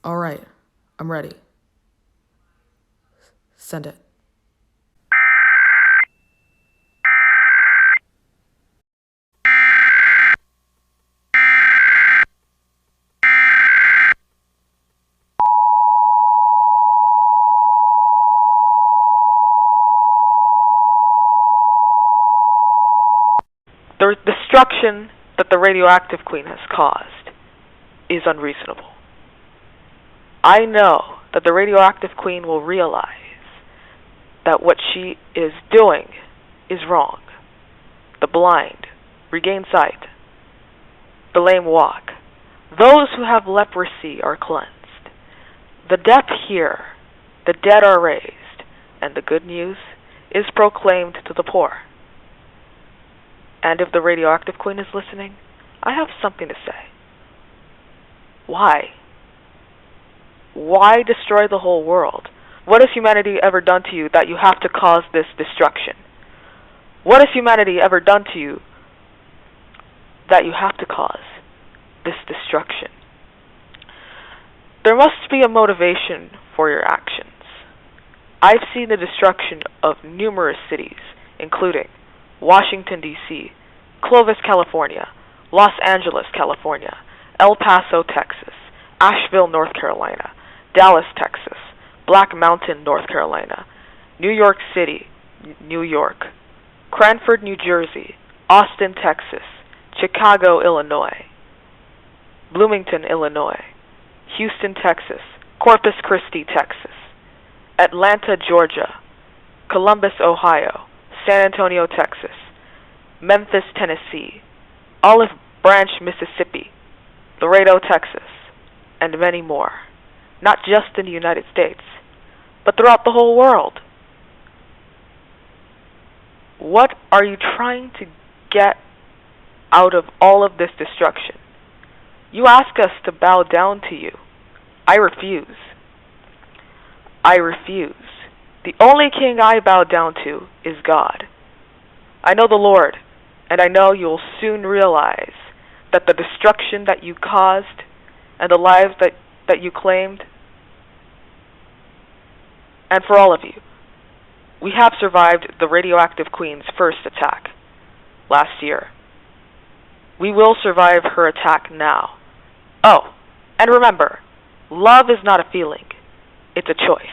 All right, I'm ready. Send it. The destruction that the Radioactive Queen has caused is unreasonable. I know that the Radioactive Queen will realize that what she is doing is wrong. The blind regain sight. The lame walk. Those who have leprosy are cleansed. The deaf hear. The dead are raised. And the good news is proclaimed to the poor. And if the Radioactive Queen is listening, I have something to say. Why? Why destroy the whole world? What has humanity ever done to you that you have to cause this destruction? What has humanity ever done to you that you have to cause this destruction? There must be a motivation for your actions. I've seen the destruction of numerous cities, including Washington, D.C., Clovis, California, Los Angeles, California, El Paso, Texas, Asheville, North Carolina, Dallas, Texas, Black Mountain, North Carolina, New York City, New York, Cranford, New Jersey, Austin, Texas, Chicago, Illinois, Bloomington, Illinois, Houston, Texas, Corpus Christi, Texas, Atlanta, Georgia, Columbus, Ohio, San Antonio, Texas, Memphis, Tennessee, Olive Branch, Mississippi, Laredo, Texas, and many more. Not just in the United States, but throughout the whole world. What are you trying to get out of all of this destruction? You ask us to bow down to you. I refuse. I refuse. The only king I bow down to is God. I know the Lord, and I know you'll soon realize that the destruction that you caused and the lives that you claimed, and for all of you, we have survived the Radioactive Queen's first attack last year. We will survive her attack now. Oh, and remember, love is not a feeling, it's a choice.